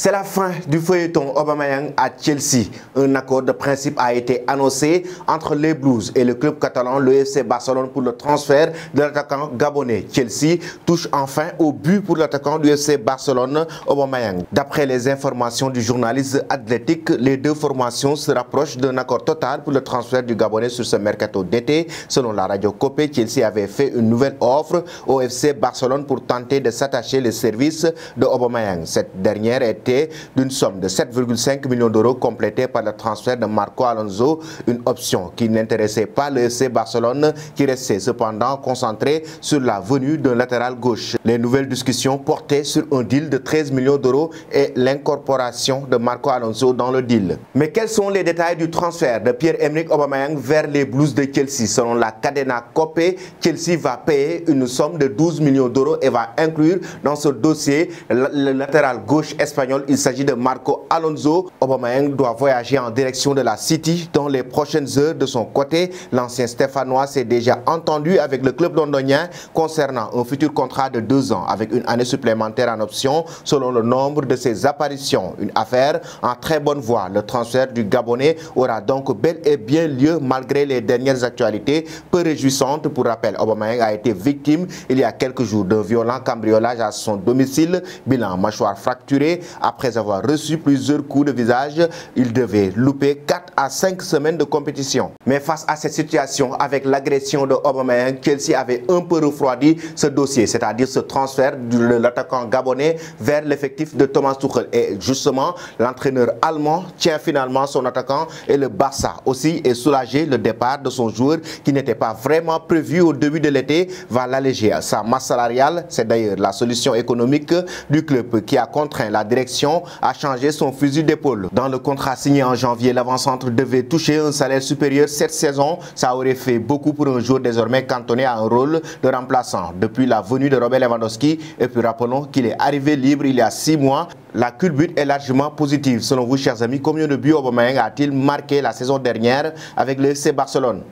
C'est la fin du feuilleton Aubameyang à Chelsea. Un accord de principe a été annoncé entre les Blues et le club catalan, le FC Barcelone, pour le transfert de l'attaquant gabonais. Chelsea touche enfin au but pour l'attaquant du FC Barcelone, Aubameyang. D'après les informations du journaliste Athletic, les deux formations se rapprochent d'un accord total pour le transfert du Gabonais sur ce mercato d'été. Selon la radio Copé, Chelsea avait fait une nouvelle offre au FC Barcelone pour tenter de s'attacher les services de Aubameyang. Cette dernière était d'une somme de 7,5 millions d'euros complétée par le transfert de Marco Alonso, une option qui n'intéressait pas le FC Barcelone, qui restait cependant concentré sur la venue d'un latéral gauche. Les nouvelles discussions portaient sur un deal de 13 millions d'euros et l'incorporation de Marco Alonso dans le deal. Mais quels sont les détails du transfert de Pierre-Emerick Aubameyang vers les Blues de Chelsea? Selon la Cadena Copé, Chelsea va payer une somme de 12 millions d'euros et va inclure dans ce dossier le latéral gauche espagnol. Il s'agit de Marco Alonso. Aubameyang doit voyager en direction de la City dans les prochaines heures. De son côté, l'ancien Stéphanois s'est déjà entendu avec le club londonien concernant un futur contrat de 2 ans avec une année supplémentaire en option selon le nombre de ses apparitions. Une affaire en très bonne voie. Le transfert du Gabonais aura donc bel et bien lieu malgré les dernières actualités peu réjouissantes. Pour rappel, Aubameyang a été victime il y a quelques jours d'un violent cambriolage à son domicile. Bilan: mâchoire fracturée. Après avoir reçu plusieurs coups de visage, il devait louper 4 à 5 semaines de compétition. Mais face à cette situation, avec l'agression de Aubameyang, Chelsea avait un peu refroidi ce dossier, c'est-à-dire ce transfert de l'attaquant gabonais vers l'effectif de Thomas Tuchel. Et justement, l'entraîneur allemand tient finalement son attaquant et le Barça aussi est soulagé. Le départ de son joueur, qui n'était pas vraiment prévu au début de l'été, va l'alléger. Sa masse salariale, c'est d'ailleurs la solution économique du club qui a contraint la direction à changer son fusil d'épaule. Dans le contrat signé en janvier, l'avant-centre devait toucher un salaire supérieur cette saison. Ça aurait fait beaucoup pour un joueur désormais cantonné à un rôle de remplaçant depuis la venue de Robert Lewandowski. Et puis rappelons qu'il est arrivé libre il y a 6 mois. La culbute est largement positive. Selon vous, chers amis, combien de buts Aubameyang a-t-il marqué la saison dernière avec le FC Barcelone?